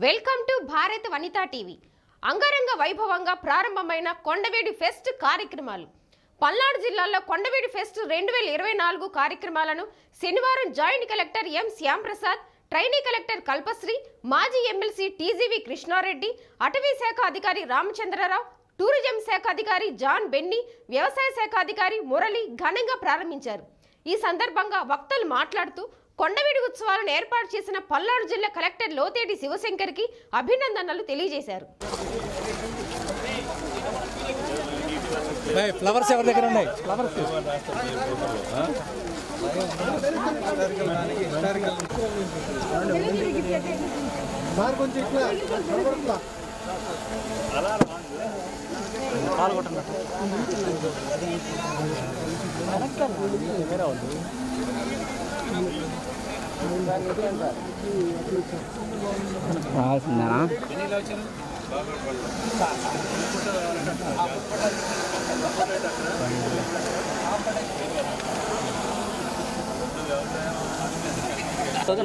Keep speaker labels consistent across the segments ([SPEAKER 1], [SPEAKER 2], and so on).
[SPEAKER 1] Welcome to Bharat Vanitha TV. అంగరంగ వైభవంగా ప్రారంభమైన కొండవీడి ఫెస్ట్ కార్యక్రమాలు. పల్నాడు జిల్లాలో కొండవీడి ఫెస్ట్ 2024 కార్యక్రమాలను శనివారం joint collector M Shyamprasad, trainee collector Kalpasri, మాజీ ఎమ్మెల్సీ టీజీవి కృష్ణారెడ్డి, అటవీ శాఖ అధికారి రామచంద్రరావు, టూరిజం శాఖ అధికారి జాన్ బెన్నీ, వ్యవసాయ శాఖ అధికారి మురళి ఘనంగా ప్రారంభించారు. ఈ సందర్భంగా వక్తలు మాట్లాడుతూ కొండవీడి ఉత్సవాలను ఏర్పాటు చేసిన పల్నాడు జిల్లా కలెక్టర్ లోతేటి శివశంకర్కి అభినందనలు తెలియజేశారు.
[SPEAKER 2] ఫ్లవర్స్ ఎవరి దగ్గర ఉన్నాయి? ఫ్లవర్స్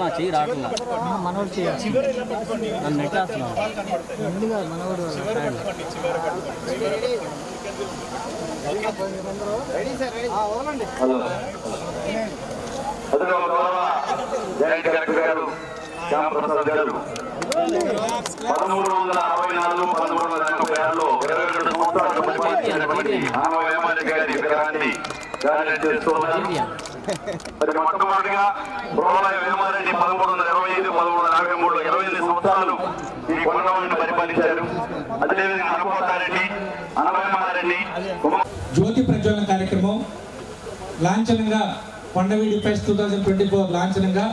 [SPEAKER 3] నా చెయ్యి రావట్లా, మనోడు చేయాలి, నన్ను నెట్టేస్తున్నాను ముందుగా మనోడు.
[SPEAKER 4] జాయింట్ కలెక్టర్ గారు శ్యాంప్రసాద్ గారు 1364-1386లో 22 సంవత్సరాలు పరిపాలించినటువంటి గారి విగ్రహాన్ని చేస్తున్నారు. మరి మొట్టమొదటిగా బ్రోలయ వేమారెడ్డి 1325-1353 28 సంవత్సరాలు ఈ కొండవాడిని పరిపాలించారు. అదేవిధంగా అనుకోతారెడ్డి, అనవేమారెడ్డి.
[SPEAKER 2] జ్యోతి ప్రజ్వలన కార్యక్రమం లాంఛనంగా కొండవీడి ఫెస్ట్ 2024 లాంఛనంగా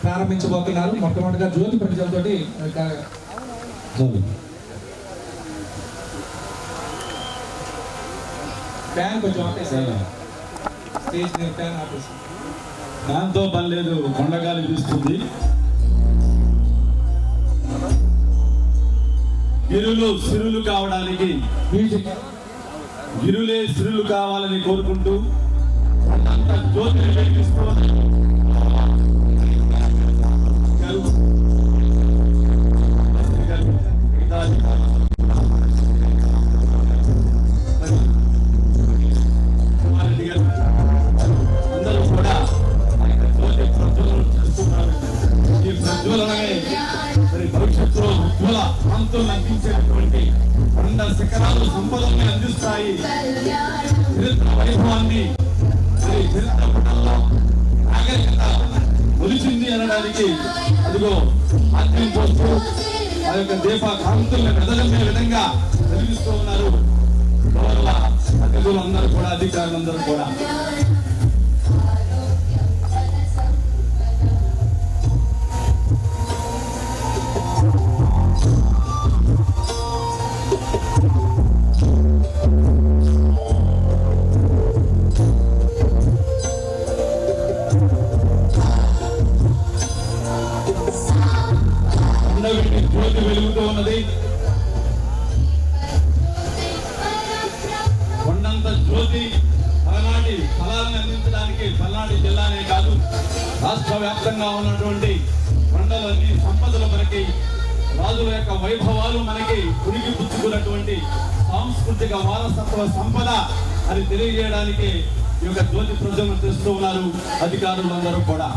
[SPEAKER 2] ప్రారంభించబోతున్నారు. మొట్టమొదటిగా జ్యోతి ప్రజ్వలతోటి ఫ్యాన్ కొంచెం ఆపేసారు, స్టేజ్ మీద ఫ్యాన్ ఆపేసారు.
[SPEAKER 5] దాంతో పని లేదు, కొండగాలి వీస్తుంది. గిరులు సిరులు కావడానికి, గిరులే సిరులు కావాలని కోరుకుంటూ జ్యోతిని వెలిగిస్తూ అందరూ కూడా ఈ ప్రజ్వలనమే మరి భవిష్యత్తులో ఉజ్వల కాంతులను అందించేటువంటి కొండ శిఖరాలు సంపదల్ని అందిస్తాయి. చరిత్ర వైభవాన్ని, చరిత్ర పటంలో నాగరికత ఒలిచింది అనడానికి అదిగో ఆత్మీయం పోస్తూ ఆ యొక్క దీప కాంతుల్ని ప్రజలమే విధంగా వెలిగిస్తూ ఉన్నారు గౌరవ అతిథులందరూ కూడా, అధికారులందరూ కూడా. జ్యోతి వెలుగుతూ ఉన్నది. కొండంత జ్యోతి పలనాటి ఫలాలను అందించడానికి పల్నాడు జిల్లానే కాదు, రాష్ట్ర వ్యాప్తంగా ఉన్నటువంటి కొండలన్నీ సంపదల మనకి, రాజుల యొక్క వైభవాలు మనకి ఉనికి పుచ్చుకున్నటువంటి సాంస్కృతిక వారసత్వ సంపద అని తెలియజేయడానికి ఈ యొక్క జ్యోతి ప్రజ్వలన చేస్తూ ఉన్నారు అధికారులందరూ కూడా.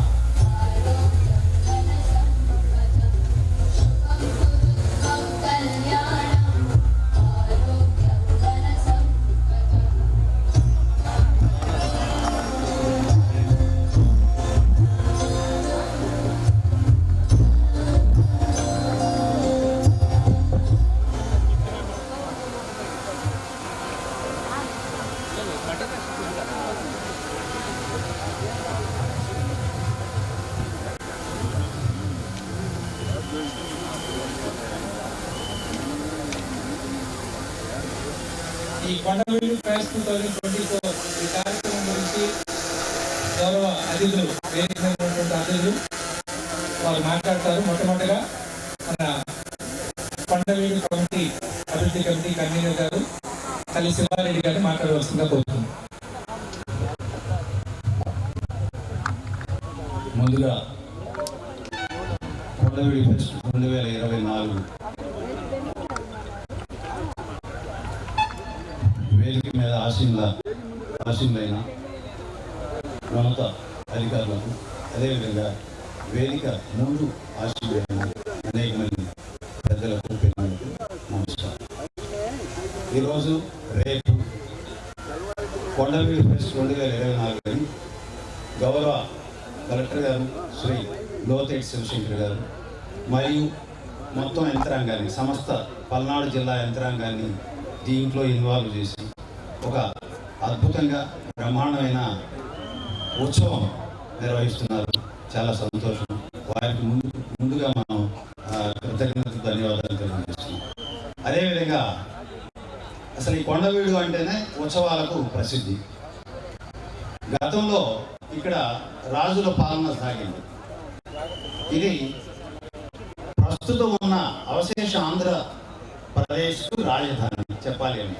[SPEAKER 2] ఈ కొండవీడి ఫెస్ట్ 2024 ఈ కార్యక్రమం గురించి గౌరవ అతిథులు, వేదిక మీద ఉన్నటువంటి అతిథులు వాళ్ళు మాట్లాడతారు. మొట్టమొదటిగా మన కొండవీడి కమిటీ అభివృద్ధి కమిటీ కన్వీనర్ గారు తల్లి శివారెడ్డి గారిని మాట్లాడవలసిందిగా కోరుతున్నాం.
[SPEAKER 5] ముందుగా కొండవీడి ఫెస్ట్ 2024 వేదిక మీద ఆశీనులైన ఉన్నత అధికారులకు, అదేవిధంగా వేదిక ముందు ఆశీనులైన అనేక మంది పెద్దలకు, పిల్లలకు నమస్కారం. ఈరోజు రేపు కొండవీడి ఫెస్ట్ 2024 గౌరవ కలెక్టర్ గారు శ్రీ లోతేటి శివశంకర్ గారు మరియు మొత్తం యంత్రాంగాన్ని, సమస్త పల్నాడు జిల్లా యంత్రాంగాన్ని దీంట్లో ఇన్వాల్వ్ చేసి ఒక అద్భుతంగా బ్రహ్మాండమైన ఉత్సవం నిర్వహిస్తున్నారు. చాలా సంతోషం. వారికి ముందుగా మనం కృతజ్ఞతలు, ధన్యవాదాలు తెలియజేస్తున్నాం. అదేవిధంగా అసలు ఈ కొండవీడు అంటేనే ఉత్సవాలకు ప్రసిద్ధి. గతంలో ఇక్కడ రాజుల పాలన సాగింది. ఇది ప్రస్తుతం ఉన్న అవశేష ఆంధ్రప్రదేశ్కు రాజధాని చెప్పాలి అని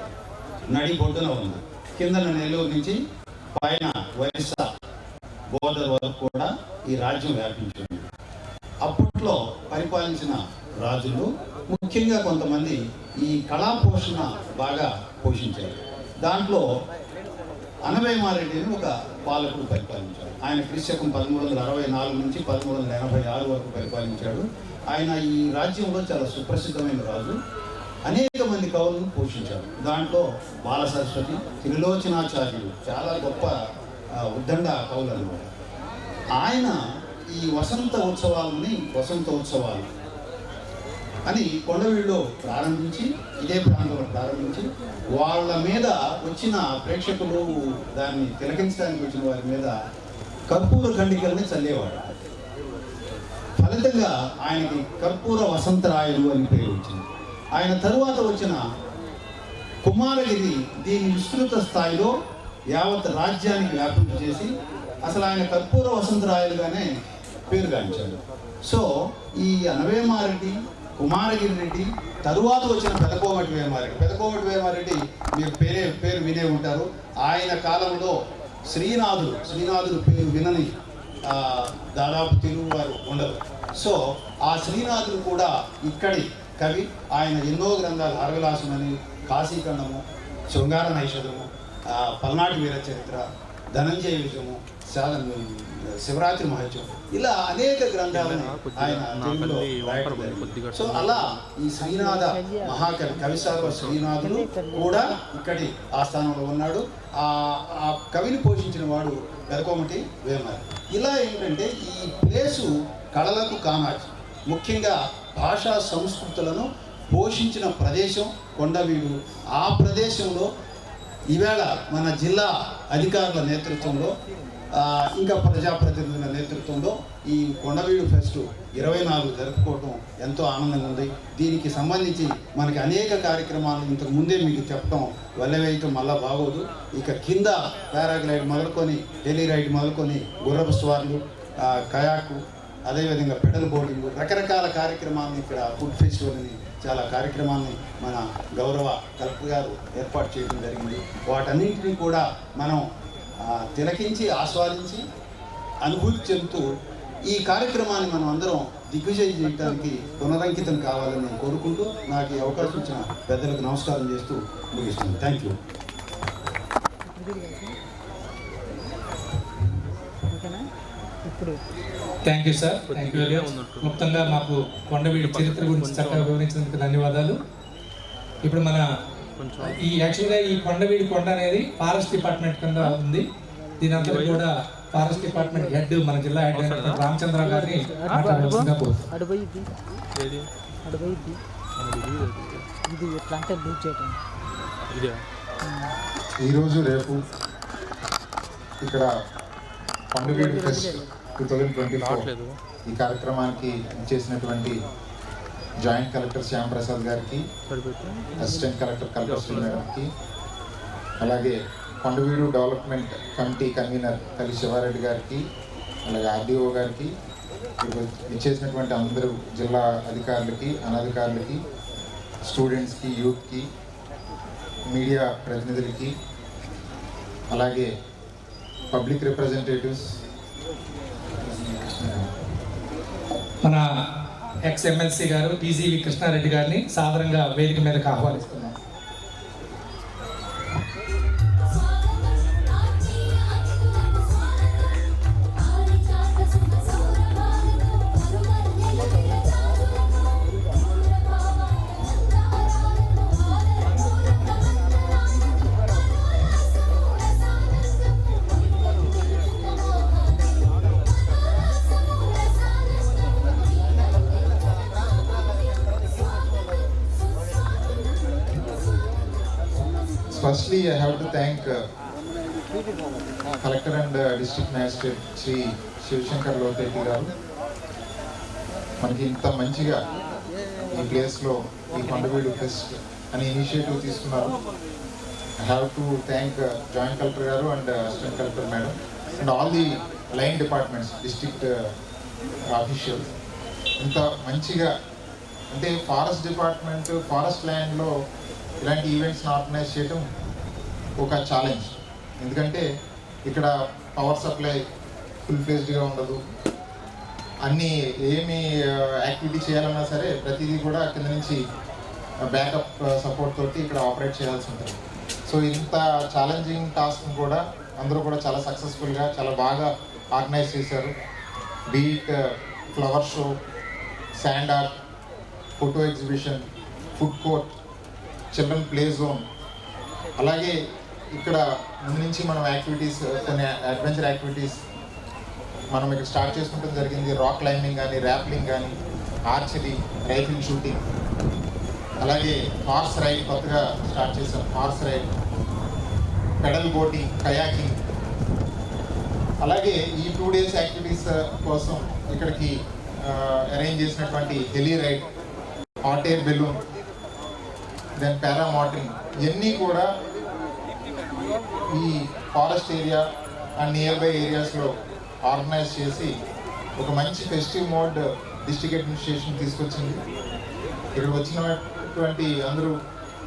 [SPEAKER 5] నడి బొడ్డున ఉంది. కిందన నెల్లూరు నుంచి పైన ఒరిస్సా బోర్డర్ వరకు కూడా ఈ రాజ్యం వ్యాపించింది. అప్పట్లో పరిపాలించిన రాజులు ముఖ్యంగా కొంతమంది ఈ కళా పోషణ బాగా పోషించారు. దాంట్లో అనవేమారెడ్డిని ఒక పాలకుడు పరిపాలించాడు. ఆయన క్రీస్తకం 1364 నుంచి 1386 వరకు పరిపాలించాడు. ఆయన ఈ రాజ్యంలో చాలా సుప్రసిద్ధమైన రాజు. అనేక మంది కవులను పోషించారు. దాంట్లో బాల సరస్వతి, త్రిలోచనాచార్యులు చాలా గొప్ప ఉద్దండ కవులు అన్నమాట. ఆయన ఈ వసంత ఉత్సవాలు అని కొండవీడులో ప్రారంభించి, ఇదే ప్రాంతంలో ప్రారంభించి, వాళ్ళ మీద వచ్చిన ప్రేక్షకులు, దాన్ని తిలకించడానికి వచ్చిన వారి మీద కర్పూర ఖండికల్ని చల్లేవాడు. ఫలితంగా ఆయనకి కర్పూర వసంతరాయలు అని పేరు వచ్చింది. ఆయన తరువాత వచ్చిన కుమారగిరి దీని విస్తృత స్థాయిలో యావత్ రాజ్యానికి వ్యాపింప చేసి అసలు ఆయన కర్పూర వసంతరాయలుగానే పేరుగాంచాడు. సో ఈ అనవేమారెడ్డి, కుమారగిరి రెడ్డి, తరువాత వచ్చిన పెదకోమటి వేమారెడ్డి మీరు పేరు వినే ఉంటారు. ఆయన కాలంలో శ్రీనాథుడు పేరు వినని దాదాపు తెలుగు వారు ఉండరు. సో ఆ శ్రీనాథుడు కూడా ఇక్కడి కవి. ఆయన ఎన్నో గ్రంథాలు, అరవిలాసమని, కాశీఖండము, శృంగార నైషధము, పల్నాటి వీర చరిత్ర, ధనంజయ విజయము, శివరాత్రి మహత్యం, ఇలా అనేక గ్రంథాలను ఆయన తెలుగులో రాయడం జరిగింది. సో అలా ఈ శ్రీనాథ మహాకవి, కవిసార్వ శ్రీనాథుడు కూడా ఇక్కడి ఆస్థానంలో ఉన్నాడు. ఆ కవిని పోషించిన వాడు పెదకోమటి వేమారెడ్డి. ఇలా ఏంటంటే ఈ ప్లేసు కళలకు కామాచి, ముఖ్యంగా భాషా సంస్కృతులను పోషించిన ప్రదేశం కొండవీడు. ఆ ప్రదేశంలో ఈవేళ మన జిల్లా అధికారుల నేతృత్వంలో, ఇంకా ప్రజాప్రతినిధుల నేతృత్వంలో ఈ కొండవీడు ఫెస్ట్ 24 జరుపుకోవడం ఎంతో ఆనందంగా ఉంది. దీనికి సంబంధించి మనకి అనేక కార్యక్రమాలు ఇంతకు ముందే మీకు చెప్పడం, వల్లవేయటం మళ్ళా బాగోదు. ఇక కింద పారాగ్లైడ్ మొదలుకొని, హెలీ రైడ్ మొదలుకొని, గుర్రపు స్వార్లు, కయాకు, అదేవిధంగా పెడల్ బోర్డింగ్, రకరకాల కార్యక్రమాలను ఇక్కడ ఫుడ్ ఫెస్టివల్ అని చాలా కార్యక్రమాన్ని మన గౌరవ కలెక్టర్ గారు ఏర్పాటు చేయడం జరిగింది. వాటన్నింటినీ కూడా మనం తిలకించి, ఆస్వాదించి, అనుభూతి చెందుతూ ఈ కార్యక్రమాన్ని మనం అందరం దిగ్విజయం చేయడానికి పునరంకితం కావాలని నేను కోరుకుంటూ నాకు ఈ అవకాశం ఇచ్చిన పెద్దలకు నమస్కారం చేస్తూ ముగిస్తున్నాను. Thank you.
[SPEAKER 2] Thank you sir. Thank you very much. మొత్తంగా మాకు కొండవీడి చరిత్ర గురించి చక్కగా వివరించినందుకు ధన్యవాదాలు. ఇప్పుడు మన యాక్చువల్గా ఈ కొండవీడి కొండ అనేది ఫారెస్ట్ డిపార్ట్మెంట్ కింద ఉంది. దీని అంతా కూడా ఫారెస్ట్ డిపార్ట్మెంట్ హెడ్, మన జిల్లా హెడ్ రామచంద్ర గారిని మాట్లాడవలసిందిగా కోరుతున్నాను.
[SPEAKER 6] ఈరోజు రేపు ఇక్కడ కొండవీడి ఫెస్ట్ 2024 ఈ కార్యక్రమానికి చేసినటువంటి జాయింట్ కలెక్టర్ శ్యాంప్రసాద్ గారికి, అసిస్టెంట్ కలెక్టర్ కల్పశ్రీ మేడంకి, అలాగే కొండవీడు డెవలప్మెంట్ కమిటీ కన్వీనర్ తల్లి శివారెడ్డి గారికి, అలాగే ఆర్డీఓ గారికి, ఇచ్చేసినటువంటి అందరూ జిల్లా అధికారులకి, అనధికారులకి, స్టూడెంట్స్కి, యూత్కి, మీడియా ప్రతినిధులకి, అలాగే పబ్లిక్ రిప్రజెంటేటివ్స్,
[SPEAKER 2] మన ఎక్స్ ఎమ్మెల్సీ గారు టీజీవి కృష్ణారెడ్డి గారిని సాదరంగా వేదిక మీదకి ఆహ్వానిస్తున్నాం.
[SPEAKER 6] Firstly, I have to thank Collector and District Magistrate Sri Shivshankar Lotetti garu. మనకి ఇంత మంచిగా ఈ ప్లేస్లో ఈ కొండవీడు ఫెస్ట్ అనే ఇనిషియేటివ్ తీసుకున్నారు. I have to thank Joint Collector garu and Assistant Collector Madam and all the line departments, district officials. ఇంత మంచిగా అంటే ఫారెస్ట్ డిపార్ట్మెంట్ ఫారెస్ట్ ల్యాండ్లో ఇలాంటి ఈవెంట్స్ని ఆర్గనైజ్ చేయడం ఒక ఛాలెంజ్. ఎందుకంటే ఇక్కడ పవర్ సప్లై ఫుల్ ఫ్లెజ్డ్గా ఉండదు. అన్నీ ఏమి యాక్టివిటీ చేయాలన్నా సరే ప్రతిదీ కూడా కింద నుంచి బ్యాకప్ సపోర్ట్ తోటి ఇక్కడ ఆపరేట్ చేయాల్సి ఉంటుంది. సో ఇంత ఛాలెంజింగ్ టాస్క్ కూడా అందరూ కూడా చాలా సక్సెస్ఫుల్గా చాలా బాగా ఆర్గనైజ్ చేశారు. Beat flower show, sand art, photo exhibition, food court, children play zone, అలాగే ఇక్కడ ముందు నుంచి మనం యాక్టివిటీస్ కొన్ని అడ్వెంచర్ యాక్టివిటీస్ మనం ఇక్కడ స్టార్ట్ చేసుకుంటం జరిగింది. రాక్ క్లైంబింగ్ కానీ, ర్యాప్లింగ్ కానీ, ఆర్చరీ, రైఫిల్ షూటింగ్, అలాగే హార్స్ రైడ్ కొత్తగా స్టార్ట్ చేసాం. Horse ride, pedal boating, kayaking. అలాగే ఈ 2 days యాక్టివిటీస్ కోసం ఇక్కడికి అరేంజ్ చేసినటువంటి heli ride, hot air balloon, then paramotoring, ఇవన్నీ కూడా ఈ forest area and nearby ఏరియాస్లో ఆర్గనైజ్ చేసి ఒక మంచి ఫెస్టివ్ మోడ్ డిస్ట్రిక్ట్ అడ్మినిస్ట్రేషన్ తీసుకొచ్చింది. ఇక్కడ వచ్చినటువంటి అందరూ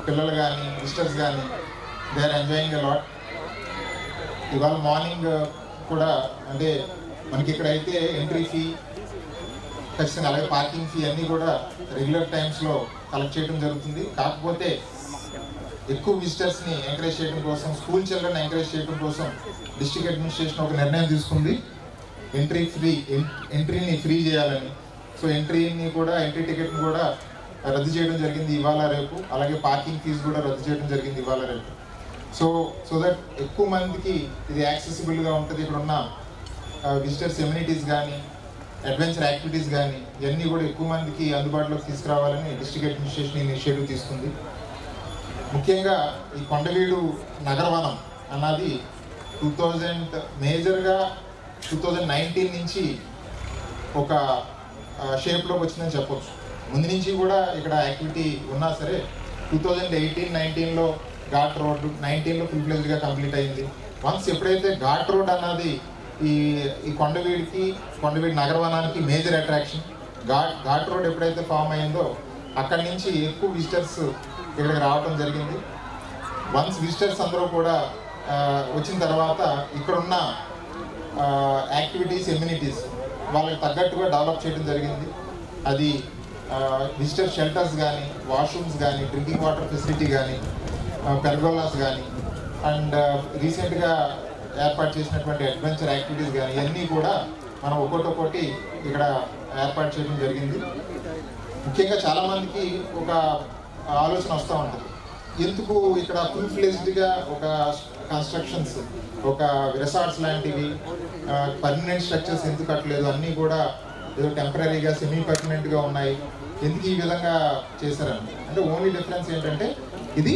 [SPEAKER 6] పిల్లలు కానీ విజిటర్స్ కానీ they are enjoying a lot. ఇవాళ మార్నింగ్ కూడా అంటే మనకి ఇక్కడైతే ఎంట్రీ ఫీ ఖచ్చితంగా, అలాగే పార్కింగ్ ఫీ అన్నీ కూడా రెగ్యులర్ టైమ్స్లో కలెక్ట్ చేయడం జరుగుతుంది. కాకపోతే ఎక్కువ విజిటర్స్ని ఎంకరేజ్ చేయడం కోసం, స్కూల్ చిల్డ్రన్ ఎంకరేజ్ చేయడం కోసం డిస్ట్రిక్ట్ అడ్మినిస్ట్రేషన్ ఒక నిర్ణయం తీసుకుంది. ఎంట్రీని ఫ్రీ చేయాలని. సో ఎంట్రీ టికెట్ని కూడా రద్దు చేయడం జరిగింది ఇవాళ రేపు. అలాగే పార్కింగ్ ఫీజు కూడా రద్దు చేయడం జరిగింది ఇవాళ రేపు. సో దట్ ఎక్కువ మందికి ఇది యాక్సెసిబుల్గా ఉంటుంది. ఇక్కడ ఉన్న విజిటర్స్ ఎమ్యూనిటీస్ కానీ, అడ్వెంచర్ యాక్టివిటీస్ కానీ ఇవన్నీ కూడా ఎక్కువ మందికి అందుబాటులోకి తీసుకురావాలని డిస్ట్రిక్ట్ అడ్మినిస్ట్రేషన్ ఇనిషియేటివ్ తీసుకుంది. ముఖ్యంగా ఈ కొండవీడు నగరవనం అన్నది 2019 నుంచి ఒక షేప్లోకి వచ్చిందని చెప్పొచ్చు. ముందు నుంచి కూడా ఇక్కడ యాక్టివిటీ ఉన్నా సరే 2018-19లో ఘాట్ రోడ్డు, 19లో ఫుల్ ఫ్లెజ్డ్గా కంప్లీట్ అయింది. వన్స్ ఎప్పుడైతే ఘాట్ రోడ్ అన్నది ఈ కొండవీడి నగరవనానికి మేజర్ అట్రాక్షన్, ఘాట్ రోడ్ ఎప్పుడైతే ఫామ్ అయిందో అక్కడి నుంచి ఎక్కువ విజిటర్స్ ఇక్కడికి రావడం జరిగింది. వన్స్ విజిటర్స్ అందరూ కూడా వచ్చిన తర్వాత ఇక్కడున్న యాక్టివిటీస్, ఎమ్యూనిటీస్ వాళ్ళకి తగ్గట్టుగా డెవలప్ చేయడం జరిగింది. అది విజిటర్ షెల్టర్స్ కానీ, వాష్రూమ్స్ కానీ, డ్రింకింగ్ వాటర్ ఫెసిలిటీ కానీ, పెర్గోలాస్ కానీ, అండ్ రీసెంట్గా ఏర్పాటు చేసినటువంటి అడ్వెంచర్ యాక్టివిటీస్ కానీ ఇవన్నీ కూడా మనం ఒక్కొక్కటి ఇక్కడ ఏర్పాటు చేయడం జరిగింది. ముఖ్యంగా చాలామందికి ఒక ఆలోచన వస్తూ ఉంటుంది, ఎందుకు ఇక్కడ ఫుల్ ఫ్లెజ్డ్గా ఒక కన్స్ట్రక్షన్స్, ఒక రిసార్ట్స్ లాంటివి పర్మనెంట్ స్ట్రక్చర్స్ ఎందుకు కట్టలేదు, అన్నీ కూడా ఏదో టెంపరీగా సెమీ పర్మనెంట్గా ఉన్నాయి, ఎందుకు ఈ విధంగా చేశారని. అంటే ఓన్లీ డిఫరెన్స్ ఏంటంటే ఇది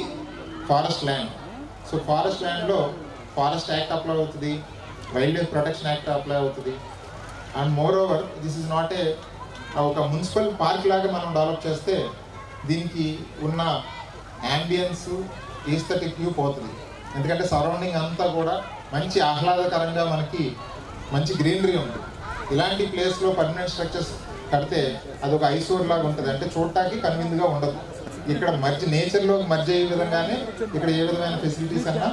[SPEAKER 6] ఫారెస్ట్ ల్యాండ్. సో ఫారెస్ట్ ల్యాండ్లో ఫారెస్ట్ యాక్ట్ అప్లై అవుతుంది, wildlife protection act apply అవుతుంది. And moreover this is not ఒక మున్సిపల్ పార్క్ లాగా మనం డెవలప్ చేస్తే దీనికి ఉన్న యాంబియన్స్, ఈస్థెటిక్ వ్యూ పోతుంది. ఎందుకంటే సరౌండింగ్ అంతా కూడా మంచి ఆహ్లాదకరంగా మనకి మంచి గ్రీనరీ ఉంటుంది. ఇలాంటి ప్లేస్లో పర్మనెంట్ స్ట్రక్చర్స్ కడితే అదొక ఐసోర్ లాగా ఉంటుంది, అంటే చూడటానికి కన్విన్గా ఉండదు. ఇక్కడ నేచర్లో మర్జ్ అయ్యే విధంగానే ఇక్కడ ఏ విధమైన ఫెసిలిటీస్ అన్నా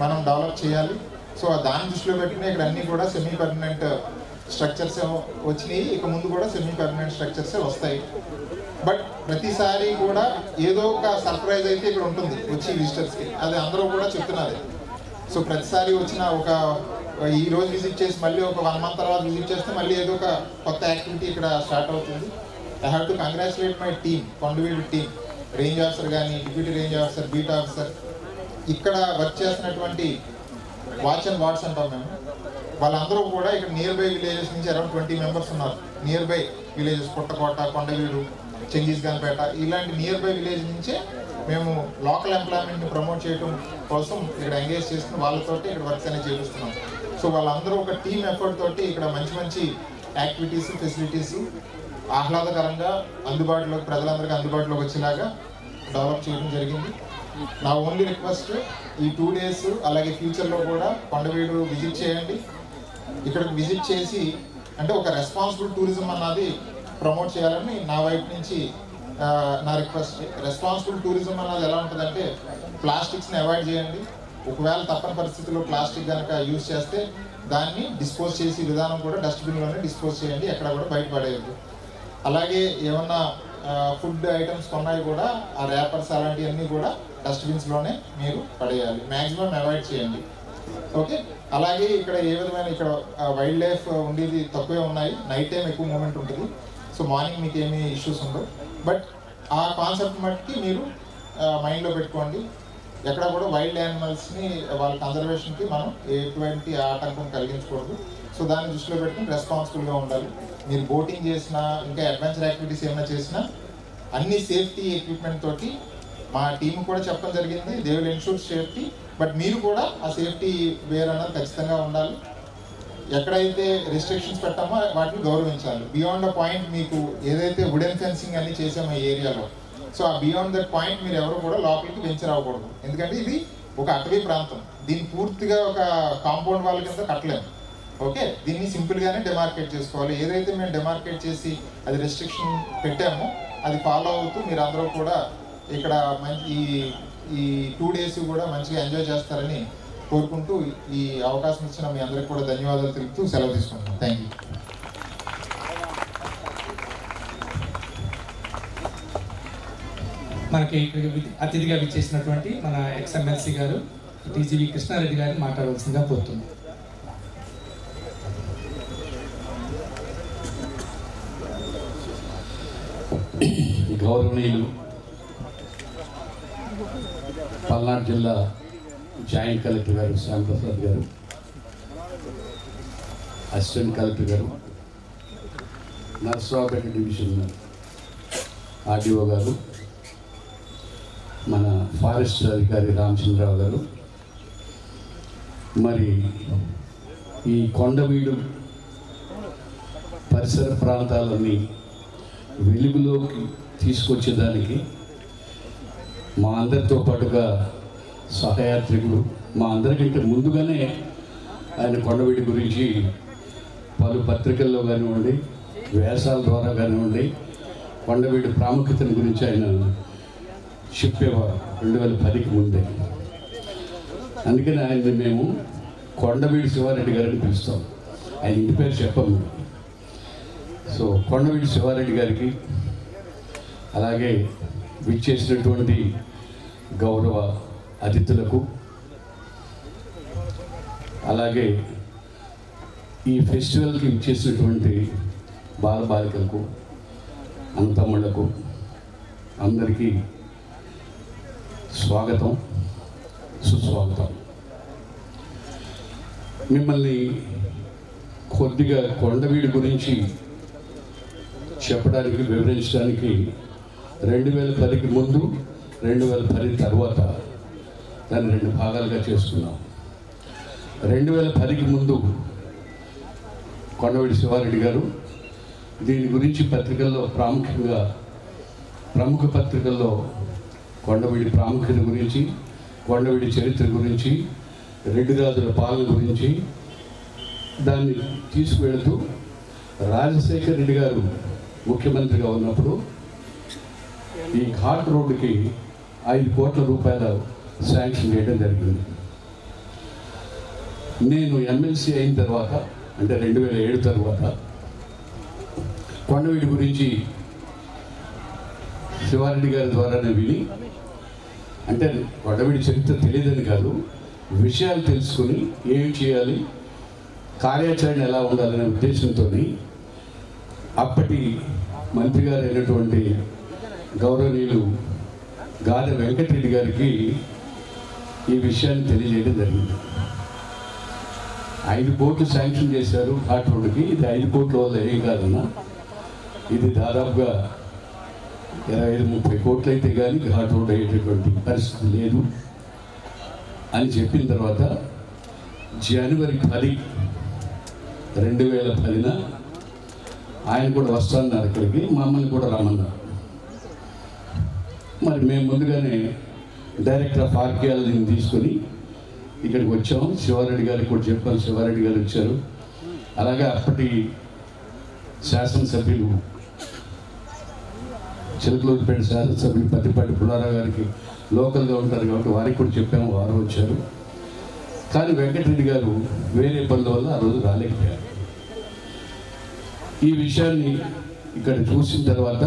[SPEAKER 6] మనం డెవలప్ చేయాలి. సో దాన్ని దృష్టిలో పెట్టుకుని ఇక్కడ అన్నీ కూడా సెమీ పర్మనెంట్ స్ట్రక్చర్స్ వచ్చినాయి, ఇక ముందు కూడా సెమీ పర్మనెంట్ స్ట్రక్చర్సే వస్తాయి. బట్ ప్రతిసారి కూడా ఏదో ఒక సర్ప్రైజ్ అయితే ఇక్కడ ఉంటుంది వచ్చి విజిటర్స్కి, అది అందరూ కూడా చెప్తున్నారు. సో ప్రతిసారి వచ్చిన ఈ రోజు విజిట్ చేసి మళ్ళీ ఒక 1 month తర్వాత విజిట్ చేస్తే మళ్ళీ ఏదో ఒక కొత్త యాక్టివిటీ ఇక్కడ స్టార్ట్ అవుతుంది. I have to congratulate my team, Kondaveedu team, range officer కానీ, deputy range officer, beat officer, ఇక్కడ వర్క్ చేస్తున్నటువంటి వాచ్ అండ్ వార్డ్స్ అంటాం మేము. వాళ్ళందరూ కూడా ఇక్కడ నియర్ బై విలేజెస్ నుంచి అరౌండ్ 20 members ఉన్నారు. Nearby villages Puttakota, Kondaveedu, Chengizkhanpet ఇలాంటి నియర్ బై విలేజ్ నుంచే మేము లోకల్ ఎంప్లాయ్మెంట్ని ప్రమోట్ చేయడం కోసం ఇక్కడ ఎంగేజ్ చేసుకుని వాళ్ళతోటి ఇక్కడ వర్క్స్ అనేది చేపిస్తున్నాం. సో వాళ్ళందరూ ఒక టీమ్ ఎఫర్ట్ తోటి ఇక్కడ మంచి మంచి యాక్టివిటీస్, ఫెసిలిటీస్ ఆహ్లాదకరంగా అందుబాటులోకి, ప్రజలందరికీ అందుబాటులోకి వచ్చేలాగా డెవలప్ చేయడం జరిగింది. నా ఓన్లీ రిక్వెస్ట్, ఈ 2 days అలాగే ఫ్యూచర్లో కూడా కొండవీడు విజిట్ చేయండి. ఇక్కడికి విజిట్ చేసి అంటే ఒక రెస్పాన్సిబుల్ టూరిజం అన్నది ప్రమోట్ చేయాలని నా వైపు నుంచి నా రిక్వెస్ట్. రెస్పాన్సిబుల్ టూరిజం అన్నది ఎలా ఉంటుందంటే ప్లాస్టిక్స్ని అవాయిడ్ చేయండి. ఒకవేళ తప్పని పరిస్థితుల్లో ప్లాస్టిక్ కనుక యూజ్ చేస్తే దాన్ని డిస్పోజ్ చేసే విధానం కూడా డస్ట్బిన్లోనే డిస్పోజ్ చేయండి, ఎక్కడ కూడా బయటపడేయద్దు. అలాగే ఏమన్నా ఫుడ్ ఐటమ్స్ కొన్నాయి కూడా ఆ ర్యాపర్స్ అలాంటివన్నీ కూడా డస్ట్బిన్స్లోనే మీరు పడేయాలి, మ్యాక్సిమం అవాయిడ్ చేయండి. ఓకే. అలాగే ఇక్కడ ఏ విధమైన ఇక్కడ వైల్డ్ లైఫ్ ఉండేది తక్కువే ఉన్నాయి, నైట్ టైం ఎక్కువ మూమెంట్ ఉంటుంది. సో మార్నింగ్ మీకు ఏమీ ఇష్యూస్ ఉండవు. బట్ ఆ కాన్సెప్ట్ మట్టుకి మీరు మైండ్లో పెట్టుకోండి. ఎక్కడ కూడా వైల్డ్ యానిమల్స్ని వాళ్ళ కన్జర్వేషన్కి మనం ఎటువంటి ఆటంకం కలిగించకూడదు. సో దాన్ని దృష్టిలో పెట్టుకుని రెస్పాన్సిబుల్గా ఉండాలి. మీరు బోటింగ్ చేసినా, ఇంకా అడ్వెంచర్ యాక్టివిటీస్ ఏమైనా చేసినా అన్ని సేఫ్టీ ఎక్విప్మెంట్ తోటి మా టీం కూడా చెప్పడం జరిగింది. They will ensure safety, but మీరు కూడా ఆ సేఫ్టీ వేర్ అన్నది ఖచ్చితంగా ఉండాలి. ఎక్కడైతే రెస్ట్రిక్షన్స్ పెట్టామో వాటిని గౌరవించాలి. బియాండ్ అ పాయింట్ మీకు ఏదైతే వుడెన్ ఫెన్సింగ్ అన్ని చేసామో ఈ ఏరియాలో, సో ఆ బియాండ్ దట్ పాయింట్ మీరు ఎవరు కూడా లోపలికి వెంచర్ అవ్వకూడదు. ఎందుకంటే ఇది ఒక అటవీ ప్రాంతం, దీన్ని పూర్తిగా ఒక కాంపౌండ్ వాళ్ళ కింద కట్టలేము. ఓకే. దీన్ని సింపుల్గానే డెమార్కేట్ చేసుకోవాలి. ఏదైతే మేము డెమార్కేట్ చేసి అది రెస్ట్రిక్షన్ పెట్టామో అది ఫాలో అవుతూ మీరు అందరూ కూడా ఇక్కడ మంచి ఈ 2 days కూడా మంచిగా ఎంజాయ్ చేస్తారని కోరుకుంటూ ఈ అవకాశం ఇచ్చిన మీ అందరికీ కూడా ధన్యవాదాలు తెలుపుతూ సెలవు తీసుకుంటున్నాను. Thank you.
[SPEAKER 2] మనకి అతిథిగా విచ్చేసినటువంటి మన ఎక్స్ఎమ్మెల్సీ గారు టీజీవీ కృష్ణారెడ్డి గారిని మాట్లాడవలసిందిగా కోరుతున్నాం.
[SPEAKER 5] గౌరవనీయులు పల్నాడు జిల్లా జాయింట్ కలెక్టర్ గారు శ్యాంప్రసాద్ గారు, అసిస్టెంట్ కలెక్టర్ గారు, నర్సరావుపేట డివిజన్ ఆర్డీఓ గారు, మన ఫారెస్ట్ అధికారి రామచంద్రరావు గారు, మరి ఈ కొండవీడు పరిసర ప్రాంతాలన్నీ వెలుగులోకి తీసుకొచ్చేదానికి మా అందరితో పాటుగా సహయాత్రికుడు, మా అందరికంటే ముందుగానే ఆయన కొండవీడి గురించి పలు పత్రికల్లో కానివ్వండి, వ్యాసాల ద్వారా కానివ్వండి, కొండవీడి ప్రాముఖ్యతను గురించి ఆయన చెప్పేవారు 2010కి ముందే. అందుకని ఆయన్ని మేము కొండవీడి శివారెడ్డి గారిని పిలుస్తాం. ఆయన ఇంటి పేరు చెప్పము. సో కొండవీడి శివారెడ్డి గారికి, అలాగే విచ్చేసినటువంటి గౌరవ అతిథులకు, అలాగే ఈ ఫెస్టివల్కి విచ్చేసినటువంటి బాలబాలికలకు, అన్నతమ్ముళ్లకు అందరికీ స్వాగతం, సుస్వాగతం. మిమ్మల్ని కొద్దిగా కొండవీడి గురించి చెప్పడానికి, వివరించడానికి 2010కి ముందు, 2010 తర్వాత దాన్ని 2 భాగాలుగా చేసుకున్నాం. 2010కి ముందు కొండవీడి శివారెడ్డి గారు దీని గురించి పత్రికల్లో ప్రముఖ పత్రికల్లో కొండవీడి ప్రాముఖ్యత గురించి, కొండవీడి చరిత్ర గురించి, రెడ్డి రాజుల పాలన గురించి దాన్ని తీసుకువెళుతూ రాజశేఖర్ రెడ్డి గారు ముఖ్యమంత్రిగా ఉన్నప్పుడు ఈ ఘాట్ రోడ్డుకి 5 కోట్ల రూపాయల శాంక్షన్ చేయడం జరిగింది. నేను ఎమ్మెల్సీ అయిన తర్వాత
[SPEAKER 7] అంటే 2007 తర్వాత కొండవీటి గురించి శివారెడ్డి గారి ద్వారానే విని, అంటే కొండవీటి చరిత్ర తెలియదని కాదు, విషయాలు తెలుసుకుని ఏం చేయాలి, కార్యాచరణ ఎలా ఉండాలనే ఉద్దేశంతో అప్పటి మంత్రి గారు అయినటువంటి గౌరవనీయులు గాదె వెంకటరెడ్డి గారికి ఈ విషయాన్ని తెలియజేయడం జరిగింది. 5 కోట్లు శాంక్షన్ చేశారు ఘాట్ రోడ్డుకి. ఇది 5 కోట్ల వల్ల ఏం కాదన్నా, ఇది దాదాపుగా 25-30 కోట్లు అయితే కానీ ఘాట్ రోడ్ అయ్యేటటువంటి పరిస్థితి లేదు అని చెప్పిన తర్వాత జనవరి 10, 2010 ఆయన కూడా వస్తున్నారు ఇక్కడికి, మమ్మల్ని కూడా రమ్మన్నారు. మరి మేము ముందుగానే డైరెక్టర్ ఆఫ్ ఆర్కియాలజీని తీసుకొని ఇక్కడికి వచ్చాము. శివారెడ్డి గారికి కూడా చెప్పాను, శివారెడ్డి గారు వచ్చారు. అలాగే అప్పటి శాసనసభ్యులు చిలకలూరుపేట శాసనసభ్యులు పత్తిపాటి పుల్లారావు గారికి లోకల్గా ఉంటారు కాబట్టి వారికి కూడా చెప్పాము, వారు వచ్చారు. కానీ వెంకటరెడ్డి గారు వేరే పనుల వల్ల ఆ రోజు రాలేకపోయారు. ఈ విషయాన్ని ఇక్కడ చూసిన తర్వాత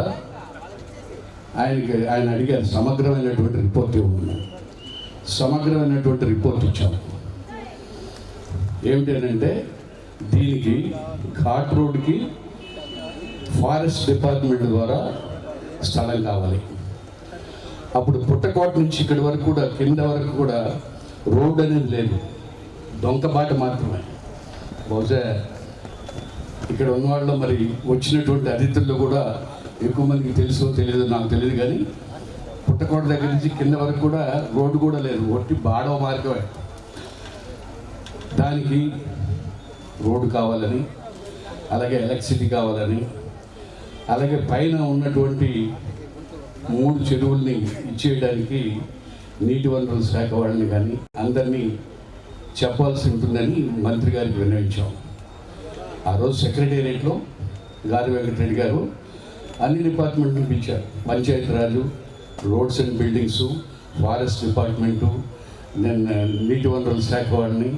[SPEAKER 7] ఆయన అడిగారు సమగ్రమైనటువంటి రిపోర్ట్ ఇవ్వమన్నారు. సమగ్రమైనటువంటి రిపోర్ట్ ఇచ్చాము. ఏమిటంటే దీనికి ఘాట్ రోడ్కి ఫారెస్ట్ డిపార్ట్మెంట్ ద్వారా స్థలం కావాలి. అప్పుడు పుట్టకోట నుంచి ఇక్కడి వరకు కూడా కింద వరకు కూడా రోడ్ అనేది లేదు, దొంకబాట మాత్రమే. బహుశా ఇక్కడ ఉన్నవాళ్ళు మరి వచ్చినటువంటి అతిథుల్లో కూడా ఎక్కువ మందికి తెలుసో తెలియదో నాకు తెలియదు, కానీ పుట్టకోట దగ్గర నుంచి కింద వరకు కూడా రోడ్డు కూడా లేదు, ఒట్టి బాడవ మార్గమే. దానికి రోడ్డు కావాలని, అలాగే ఎలక్ట్రిసిటీ కావాలని, అలాగే పైన ఉన్నటువంటి 3 చెరువుల్ని ఇచ్చేయడానికి నీటి వనరుల శాఖ వాళ్ళని కానీ అందరినీ చెప్పాల్సి ఉంటుందని మంత్రి గారికి విన్నవించాం. ఆ రోజు సెక్రటేరియట్లో గాదె వెంకటరెడ్డి గారు అన్ని డిపార్ట్మెంట్ని పిలిచారు. Panchayati Raj, roads and buildings, forest department, నీటి వనరుల శాఖ వాళ్ళని,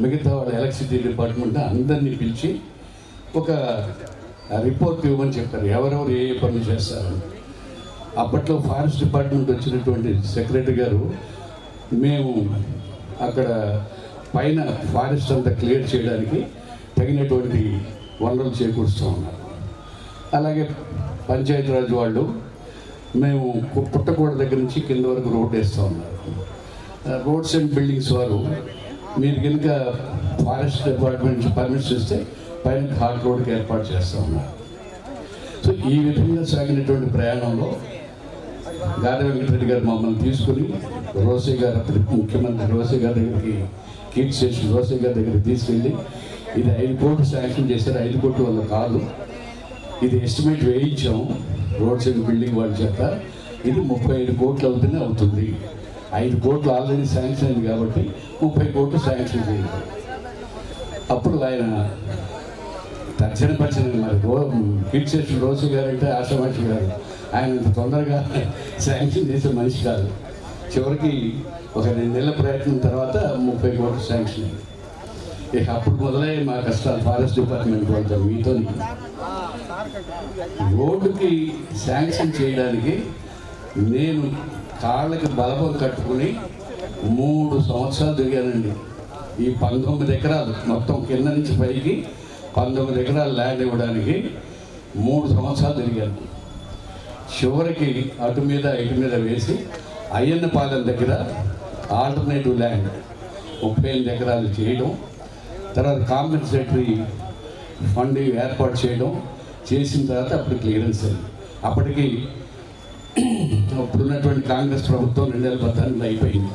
[SPEAKER 7] మిగతా వాళ్ళ ఎలక్ట్రిసిటీ డిపార్ట్మెంట్ అందరినీ పిలిచి ఒక రిపోర్ట్ ఇవ్వమని చెప్పారు, ఎవరెవరు ఏ పనులు చేస్తారని. అప్పట్లో ఫారెస్ట్ డిపార్ట్మెంట్ వచ్చినటువంటి సెక్రటరీ గారు మేము అక్కడ పైన ఫారెస్ట్ అంతా క్లియర్ చేయడానికి తగినటువంటి వనరులు చేకూరుస్తూ ఉన్నారు. అలాగే పంచాయతీరాజ్ వాళ్ళు మేము పుట్టకోట దగ్గర నుంచి కింద వరకు రోడ్ వేస్తూ ఉన్నారు. రోడ్స్ అండ్ బిల్డింగ్స్ వారు మీరు కనుక ఫారెస్ట్ డిపార్ట్మెంట్ నుంచి పర్మిషన్ ఇస్తే పైన ఘాట్ రోడ్కి ఏర్పాటు చేస్తూ ఉన్నారు. సో ఈ విధంగా సాగినటువంటి ప్రయాణంలో గాదె వెంకటరెడ్డి గారు మమ్మల్ని తీసుకుని రోసే గారు, అప్పుడు ముఖ్యమంత్రి రోసే గారి దగ్గరికి, కీర్తి స్టేషన్ రోసే గారి దగ్గరికి తీసుకెళ్ళి ఇది 5 కోట్లు శాంక్షన్ చేశారు, 5 కోట్ల వల్ల కాదు, ఇది ఎస్టిమేట్ వేయించాము రోడ్స్ అండ్ బిల్డింగ్ వాళ్ళ చేత, ఇది 35 కోట్లు అవుతుంది. 5 కోట్లు ఆల్రెడీ శాంక్షన్ అయింది కాబట్టి 30 కోట్లు శాంక్షన్ చేయాలి. అప్పుడు ఆయన తర్జన మరి కీర్తి స్టేషన్ రోసే గారు అంటే ఆశామాషి గారు, ఆయన ఇంత తొందరగా శాంక్షన్ చేసే మనిషి కాదు. చివరికి ఒక 2 నెలల ప్రయత్నం తర్వాత 30 కోట్లు శాంక్షన్ అయింది. ఇక అప్పుడు మొదలయ్యే మా కష్టాలు ఫారెస్ట్ డిపార్ట్మెంట్ వాళ్ళతో మీతో. రోడ్డుకి శాంక్షన్ చేయడానికి నేను కాళ్ళకి బలపం కట్టుకుని 3 సంవత్సరాలు తిరిగానండి. ఈ 19 ఎకరాలు మొత్తం కింద నుంచి పైకి 19 ఎకరాలు ల్యాండ్ ఇవ్వడానికి 3 సంవత్సరాలు తిరిగాను. చివరికి అటు మీద ఇటు మీద వేసి అయ్యన్నపాలెం దగ్గర ఆల్టర్నేటివ్ ల్యాండ్ 38 ఎకరాలు చేయడం, తర్వాత కాంపెన్సేటరీ ఫండ్ ఏర్పాటు చేయడం, చేసిన తర్వాత అప్పుడు క్లియరెన్స్ అయింది. అప్పటికి అప్పుడున్నటువంటి కాంగ్రెస్ ప్రభుత్వం 2018 అయిపోయింది.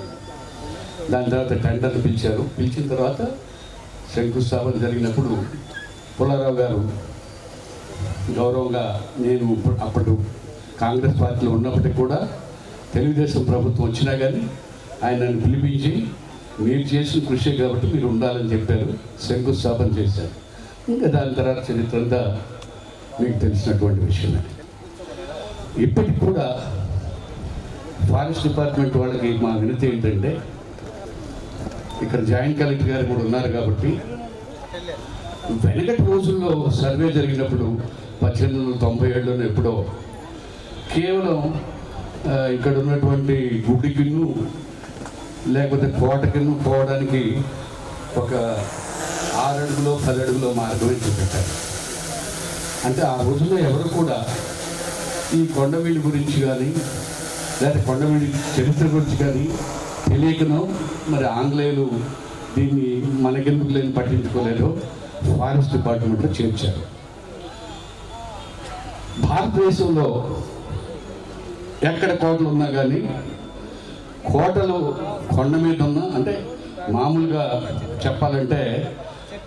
[SPEAKER 7] దాని తర్వాత టెండర్లు పిలిచారు. పిలిచిన తర్వాత శంకుస్థాపన జరిగినప్పుడు పుల్లారావు గారు గౌరవంగా, నేను అప్పుడు కాంగ్రెస్ పార్టీలో ఉన్నప్పటికీ కూడా తెలుగుదేశం ప్రభుత్వం వచ్చినా కానీ ఆయన నన్ను పిలిపించి మీరు చేసిన కృషి కాబట్టి మీరు ఉండాలని చెప్పారు, శంకుస్థాపన చేశారు. ఇంకా దాని తర్వాత చరిత్ర అంతా మీకు తెలిసినటువంటి విషయమే. ఇప్పటికి కూడా ఫారెస్ట్ డిపార్ట్మెంట్ వాళ్ళకి మా వినతి ఏంటంటే, ఇక్కడ జాయింట్ కలెక్టర్ గారు కూడా ఉన్నారు కాబట్టి వెనకటి రోజుల్లో సర్వే జరిగినప్పుడు 1897లోనే ఎప్పుడో కేవలం ఇక్కడ ఉన్నటువంటి గుడికిను లేకపోతే కోటకిను పోవడానికి ఒక 6 అడుగులో 10 అడుగులో మార్గమే చూపెట్టారు. అంటే ఆ రోజుల్లో ఎవరు కూడా ఈ కొండవీడి గురించి కానీ లేకపోతే కొండవీడి చరిత్ర గురించి కానీ తెలియకనో మరి ఆంగ్లేయులు దీన్ని మనకెందుకు లేని పట్టించుకోలేదు, ఫారెస్ట్ డిపార్ట్మెంట్లో చేర్చారు. భారతదేశంలో ఎక్కడ కోటలు ఉన్నా కానీ కోటలు కొండ మీద ఉన్నా, అంటే మామూలుగా చెప్పాలంటే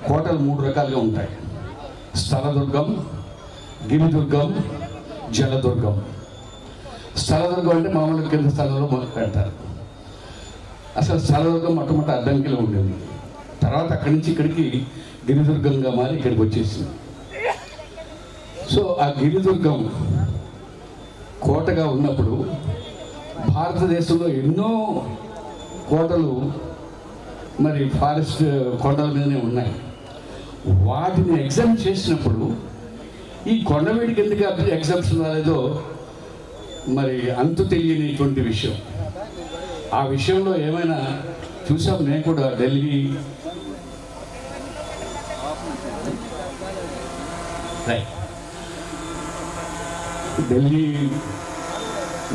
[SPEAKER 7] కోటలు 3 రకాలుగా ఉంటాయి. స్థలదుర్గం, గిరిదుర్గం, జలదుర్గం. స్థలదుర్గం అంటే మామూలుగా కింద స్థలంలో పెడతారు. అసలు స్థలదుర్గం మొట్టమొదటి అద్దంకిలో ఉండేది. తర్వాత అక్కడి నుంచి ఇక్కడికి గిరిదుర్గంగా మారి ఇక్కడికి వచ్చేసింది. సో ఆ గిరిదుర్గం కోటగా ఉన్నప్పుడు భారతదేశంలో ఎన్నో కోటలు మరి ఫారెస్ట్ కొండల మీదనే ఉన్నాయి. వాటిని ఎగ్జామ్ చేసినప్పుడు ఈ కొండవీడికి ఎందుకు ఎగ్జామ్షన్ రాలేదో మరి అంతు తెలియనిటువంటి విషయం. ఆ విషయంలో ఏమైనా చూసాం. నేను కూడా ఢిల్లీ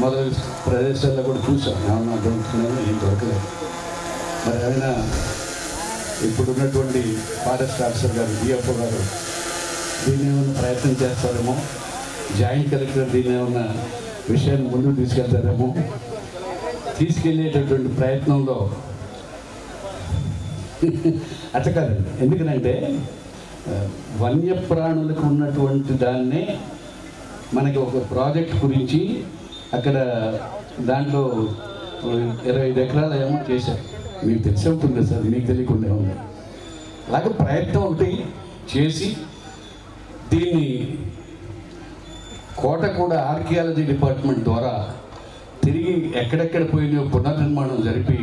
[SPEAKER 7] మొదలైన ప్రదేశాల్లో కూడా చూసాం. ఏమన్నా దొరుకుతున్నాయో ఏం దొరకలేదు. మరి అయినా ఇప్పుడున్నటువంటి ఫారెస్ట్ ఆఫీసర్ గారు డిఎఫ్ఓ గారు దీన్ని ఏమైనా ప్రయత్నం చేస్తారేమో, జాయింట్ కలెక్టర్ దీన్ని ఏమన్నా విషయాన్ని ముందుకు తీసుకెళ్తారేమో. తీసుకెళ్ళేటటువంటి ప్రయత్నంలో అట్లా కాదండి. ఎందుకనంటే వన్యప్రాణులకు ఉన్నటువంటి దాన్నే మనకి ఒక ప్రాజెక్ట్ గురించి అక్కడ దాంట్లో 25 ఎకరాలు ఏమో చేశారు. మీకు తెలిసి ఉంటుంది సార్, మీకు తెలియకుండా ఉంది. అలాగే ప్రయత్నం ఒకటి చేసి దీన్ని కోట కూడా ఆర్కియాలజీ డిపార్ట్మెంట్ ద్వారా తిరిగి ఎక్కడెక్కడ పోయిన పునర్నిర్మాణం జరిపి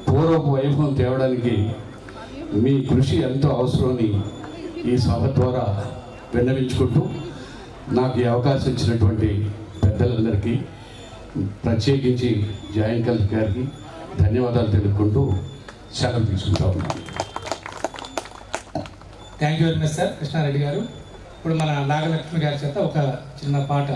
[SPEAKER 7] పూర్వపు వైభవం తేవడానికి మీ కృషి ఎంతో అవసరమని ఈ సభ ద్వారా విన్నవించుకుంటూ నాకు ఈ అవకాశం ఇచ్చినటువంటి పెద్దలందరికీ, ప్రత్యేకించి జాయింట్ కలెక్టర్ గారికి ధన్యవాదాలు తెలుపుకుంటూ సెలవు తీసుకుంటా ఉన్నాను.
[SPEAKER 2] Thank you very much sir Krishna Reddy గారు. ఇప్పుడు మన నాగలక్ష్మి గారి చేత ఒక చిన్న పాట.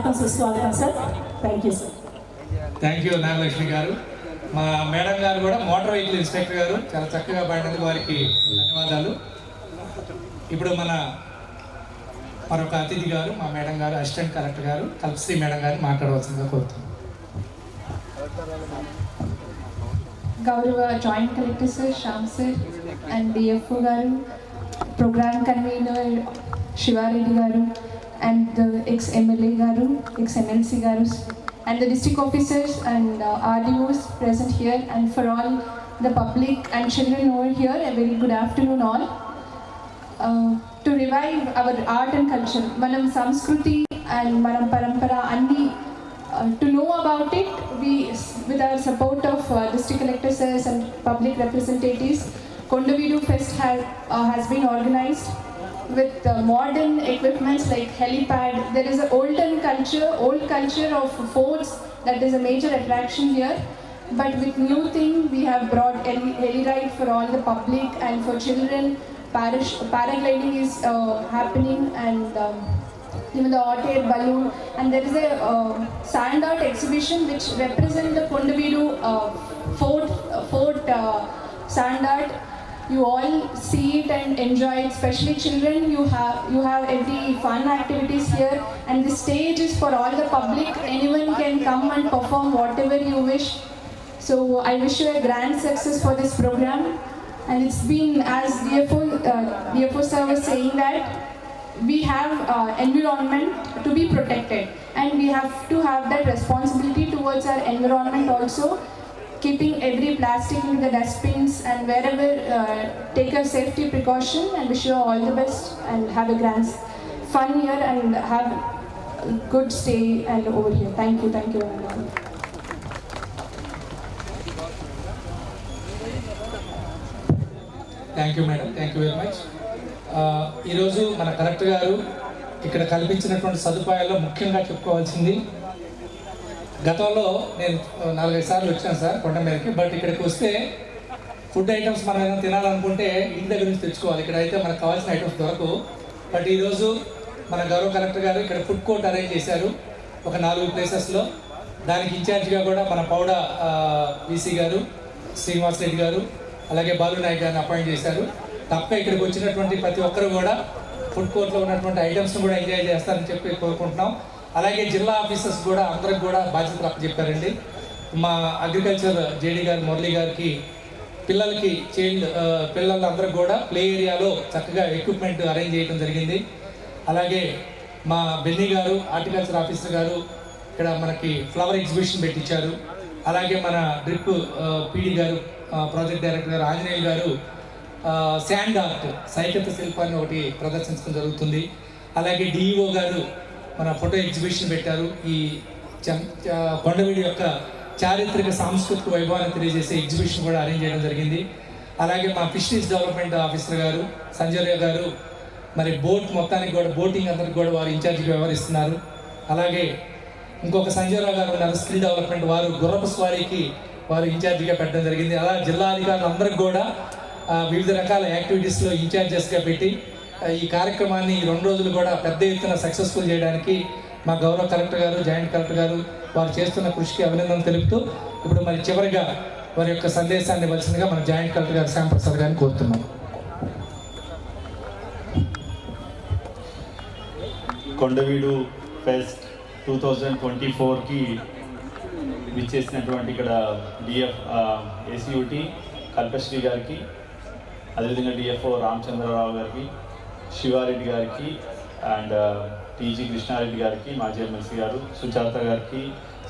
[SPEAKER 8] స్వాగతం సుస్వాగతం sir. Thank you sir.
[SPEAKER 2] Thank you Nagalakshmi గారు. మా మేడం గారు కూడా మోటార్ వెహికల్ ఇన్స్పెక్టర్ గారు చాలా చక్కగా పాడినందుకు వారికి ధన్యవాదాలు. ఇప్పుడు మరొక అతిథి గారు మా మేడం గారు అసిస్టెంట్ కలెక్టర్ గారు కల్పశ్రీ మేడం గారు మాట్లాడవలసిందిగా కోరుతున్నాం.
[SPEAKER 9] గౌరవ joint collector sir Shyam sir and DFO గారు, ప్రోగ్రామ్ కన్వీనర్ శివారెడ్డి గారు and ex-MLA garu, ex-MLC garu, and the district officers and RDOs present here, and for all the public and children over here, a very good afternoon all. To revive our art and culture, manam Samskruti and manam Parampara anni, to know about it, we, with our support of district collectors and public representatives, Kondaveedu Fest has been organized with modern equipments like helipad. There is an old culture of forts that is a major attraction here. But with new thing, we have brought heli ride for all the public and for children. Paragliding is happening, and even the hot air balloon. And there is a sand art exhibition which represents the Kondaveedu fort sand art. You all see it and enjoy it, especially children. You have every fun activities here, and the stage is for all the public. Anyone can come and perform whatever you wish. So I wish you a grand success for this program. And it's been, as DFO sir was saying, that we have environment to be protected, and we have to have that responsibility towards our environment also. Keeping every plastic into the dustbins, and wherever take a safety precaution, and wish you all the best and have a grand fun year and have a good stay and over here. Thank you everyone.
[SPEAKER 2] Thank you madam, thank you very much. ఈరోజు మన collector గారు ఇక్కడ కల్పించినటువంటి సదుపాయాల్లో ముఖ్యంగా చెప్పుకోవాల్సింది, గతంలో నేను 4-5 సార్లు వచ్చాను సార్ కొండ మీదకి. బట్ ఇక్కడికి వస్తే ఫుడ్ ఐటమ్స్ మనం ఏదైనా తినాలనుకుంటే ఇంటి దగ్గర నుంచి తెచ్చుకోవాలి. ఇక్కడ అయితే మనకు కావాల్సిన ఐటమ్స్ దొరకవు. బట్ ఈరోజు మన గౌరవ కలెక్టర్ గారు ఇక్కడ ఫుడ్ కోర్ట్ అరేంజ్ చేశారు ఒక 4 ప్లేసెస్లో. దానికి ఇన్ఛార్జిగా కూడా మన పౌడ వీసీ గారు, శ్రీనివాస్ రెడ్డి గారు, అలాగే బాలు నాయక్ గారిని అపాయింట్ చేశారు. తప్ప ఇక్కడికి వచ్చినటువంటి ప్రతి ఒక్కరు కూడా ఫుడ్ కోర్ట్లో ఉన్నటువంటి ఐటమ్స్ని కూడా ఎంజాయ్ చేస్తారని చెప్పి కోరుకుంటున్నాం. అలాగే జిల్లా ఆఫీసర్స్ కూడా అందరికి కూడా బాధ్యతలు అప్పచెప్పారండి. మా అగ్రికల్చర్ జేడీ గారు మురళి గారికి పిల్లలందరికీ కూడా ప్లే ఏరియాలో చక్కగా ఎక్విప్మెంట్ అరేంజ్ చేయడం జరిగింది. అలాగే మా బెన్నీ గారు హార్టికల్చర్ ఆఫీసర్ గారు ఇక్కడ మనకి ఫ్లవర్ ఎగ్జిబిషన్ పెట్టించారు. అలాగే మన డ్రిప్ పీడీ గారు ప్రాజెక్ట్ డైరెక్టర్ గారు ఆంజనేయులు గారు శాండ్ ఆర్ట్ సైకత శిల్పాన్ని ఒకటి ప్రదర్శించడం జరుగుతుంది. అలాగే డిఈఓ గారు మన ఫోటో ఎగ్జిబిషన్ పెట్టారు. ఈ కొండవీడి యొక్క చారిత్రక సాంస్కృతిక వైభవాన్ని తెలియజేసే ఎగ్జిబిషన్ కూడా అరేంజ్ చేయడం జరిగింది. అలాగే మా ఫిషరీస్ డెవలప్మెంట్ ఆఫీసర్ గారు సంజయ్ గారు మరి బోట్ మొత్తానికి కూడా బోటింగ్ అందరికి కూడా వారు ఇన్ఛార్జిగా వ్యవహరిస్తున్నారు. అలాగే ఇంకొక సంజయ్ గారు ఉన్నారు స్కిల్ డెవలప్మెంట్, వారు గుర్రపు స్వారీకి వారు ఇన్ఛార్జిగా పెట్టడం జరిగింది. అలా జిల్లా అధికారులు అందరికి కూడా వివిధ రకాల యాక్టివిటీస్లో ఇన్ఛార్జెస్గా పెట్టి ఈ కార్యక్రమాన్ని 2 రోజులు కూడా పెద్ద ఎత్తున సక్సెస్ఫుల్ చేయడానికి మా గౌరవ కలెక్టర్ గారు, జాయింట్ కలెక్టర్ గారు వారు చేస్తున్న కృషికి అభినందనలు తెలుపుతూ ఇప్పుడు మరి చివరిగా వారి యొక్క సందేశాన్ని ఇవ్వాల్సిందిగా మన జాయింట్ కలెక్టర్ గారు శ్యామ్ ప్రసాద్ గారిని కోరుతున్నాం.
[SPEAKER 10] కొండవీడు ఫెస్ట్ 2024కి విచ్చేసినటువంటి ఇక్కడ ఏసీయూటీ కల్పశ్రీ గారికి, అదేవిధంగా డిఎఫ్ఓ రామచంద్రరావు గారికి, శివారెడ్డి గారికి అండ్ టీజీ కృష్ణారెడ్డి గారికి, మాజీ ఎమ్మెల్సీ గారు సుజాత గారికి,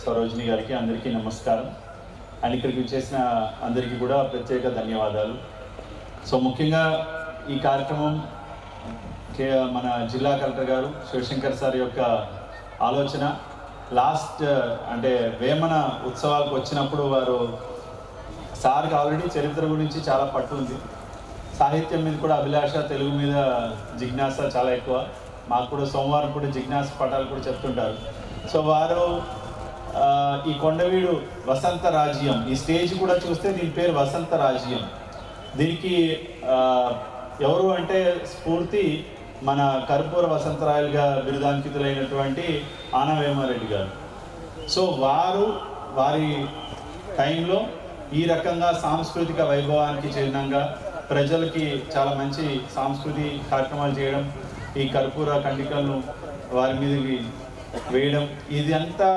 [SPEAKER 10] సరోజిని గారికి అందరికీ నమస్కారం. అండ్ ఇక్కడికి వచ్చేసిన అందరికీ కూడా ప్రత్యేక ధన్యవాదాలు. సో ముఖ్యంగా ఈ కార్యక్రమం మన జిల్లా కలెక్టర్ గారు శివశంకర్ సార్ యొక్క ఆలోచన. లాస్ట్ అంటే వేమన ఉత్సవాలకు వచ్చినప్పుడు వారు సార్కి ఆల్రెడీ చరిత్ర గురించి చాలా పట్టు ఉంది, సాహిత్యం మీద కూడా అభిలాష, తెలుగు మీద జిజ్ఞాస చాలా ఎక్కువ. మాకు కూడా సోమవారం కూడా జిజ్ఞాస పటాలు కూడా చెప్తుంటారు. సో వారు ఈ కొండవీడు వసంత రాజ్యం, ఈ స్టేజ్ కూడా చూస్తే దీని పేరు వసంత రాజ్యం. దీనికి ఎవరు అంటే స్ఫూర్తి మన కర్పూర వసంతరాయలుగా బిరుదాంకితులైనటువంటి ఆనవేమారెడ్డి గారు. సో వారి టైంలో ఈ రకంగా సాంస్కృతిక వైభవానికి చిహ్నంగా ప్రజలకి చాలా మంచి సాంస్కృతిక కార్యక్రమాలు చేయడం, ఈ కర్పూర కండికలను వారి మీదకి వేయడం, ఇది అంతా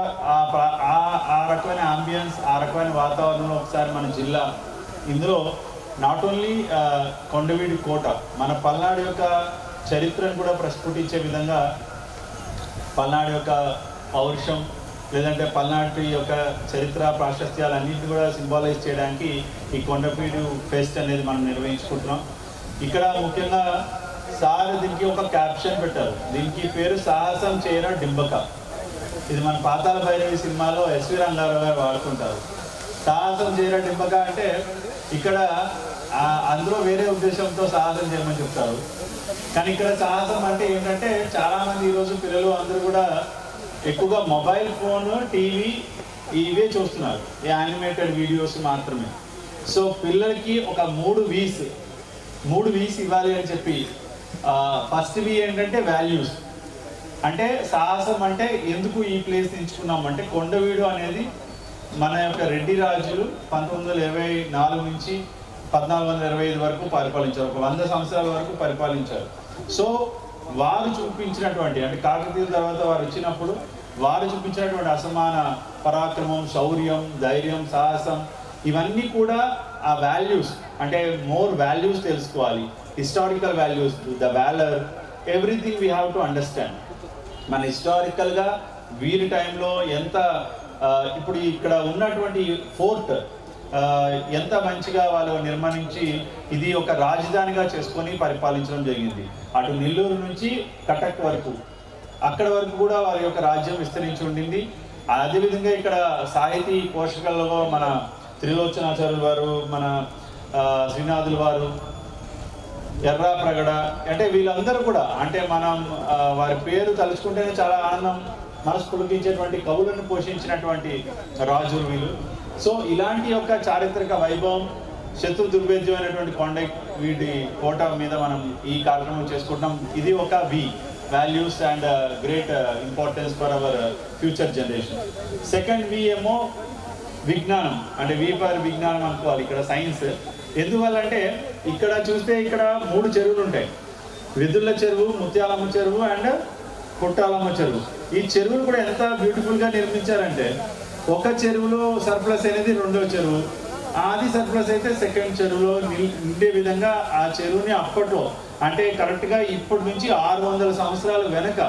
[SPEAKER 10] ఆ రకమైన ఆంబియన్స్, ఆ రకమైన వాతావరణంలో ఒకసారి మన జిల్లా ఇందులో నాట్ ఓన్లీ కొండవీడి కోట, మన పల్నాడు యొక్క చరిత్రను కూడా ప్రస్ఫుటించే విధంగా పల్నాడు యొక్క పౌరుషం లేదంటే పల్నాటి యొక్క చరిత్ర ప్రాశస్త్యాలన్నింటినీ కూడా సింబాలైజ్ చేయడానికి ఈ కొండవీడు ఫెస్ట్ అనేది మనం నిర్వహించుకుంటున్నాం. ఇక్కడ ముఖ్యంగా సార్ దీనికి ఒక క్యాప్షన్ పెట్టారు, దీనికి పేరు సాహసం చేయరా డింబక. ఇది మన పాతాళ భైరవి సినిమాలో ఎస్వి రంగారావు గారు వాడుకుంటారు. సాహసం చేయరా డింబక అంటే ఇక్కడ అందులో వేరే ఉద్దేశంతో సాహసం చేయమని చెప్తారు. కానీ ఇక్కడ సాహసం అంటే ఏంటంటే చాలామంది ఈరోజు పిల్లలు అందరూ కూడా ఎక్కువగా మొబైల్ ఫోన్, టీవీ ఇవే చూస్తున్నారు, ఈ యానిమేటెడ్ వీడియోస్ మాత్రమే. సో పిల్లలకి ఒక 3 వీస్ ఇవ్వాలి అని చెప్పి ఫస్ట్ వి ఏంటంటే వాల్యూస్. అంటే సాహసం అంటే ఎందుకు ఈ ప్లేస్ ఎంచుకున్నామంటే కొండవీడు అనేది మన యొక్క రెడ్డి రాజులు 1924 నుంచి 1425 వరకు పరిపాలించారు, ఒక 100 సంవత్సరాల వరకు పరిపాలించారు. సో వారు చూపించినటువంటి అంటే కాకతీయుల తర్వాత వారు వచ్చినప్పుడు వారు చూపించినటువంటి అసమాన పరాక్రమం, శౌర్యం, ధైర్యం, సాహసం ఇవన్నీ కూడా ఆ వాల్యూస్ అంటే మోర్ వాల్యూస్ తెలుసుకోవాలి, historical values, the valour, everything we have to understand. మన హిస్టారికల్గా వీరి టైంలో ఎంత ఇప్పుడు ఇక్కడ ఉన్నటువంటి ఫోర్ట్ ఎంత మంచిగా వాళ్ళు నిర్మాణించి ఇది ఒక రాజధానిగా చేసుకొని పరిపాలించడం జరిగింది. అటు నెల్లూరు నుంచి కటక్ వరకు అక్కడ వరకు కూడా వారి యొక్క రాజ్యం విస్తరించి ఉండింది. అదేవిధంగా ఇక్కడ సాహితీ పోషకల్లో మన త్రిలోచనాచార్యుల వారు, మన శ్రీనాథుల వారు, ఎర్రాప్రగడ అంటే వీళ్ళందరూ కూడా అంటే మనం వారి పేరు తలుచుకుంటేనే చాలా ఆనందం మనసు పులికించేటువంటి కవులను పోషించినటువంటి రాజులు వీళ్ళు. సో ఇలాంటి యొక్క చారిత్రక వైభవం, శత్రు దుర్భేద్యమైనటువంటి కొండవీడి కోట మీద మనం ఈ కార్యక్రమం చేసుకుంటున్నాం. ఇది ఒక values and great importance for our future generation. Second వి ఏమో విజ్ఞానం, అంటే వి ఫర్ విజ్ఞానం అనుకోవాలి, ఇక్కడ సైన్స్. ఎందువల్లంటే ఇక్కడ చూస్తే ఇక్కడ 3 చెరువులు ఉంటాయి, వెదుళ్ళ చెరువు, ముత్యాలమ్మ చెరువు అండ్ పుట్టాలమ్మ చెరువు. ఈ చెరువులు కూడా ఎంత బ్యూటిఫుల్గా నిర్మించారంటే ఒక చెరువులో సర్ప్లస్ అనేది 2వ చెరువు, ఆది సర్ప్లస్ అయితే 2nd చెరువులో నిండే విధంగా ఆ చెరువుని అప్పట్లో అంటే కరెక్ట్గా ఇప్పటి నుంచి 600 సంవత్సరాల వెనక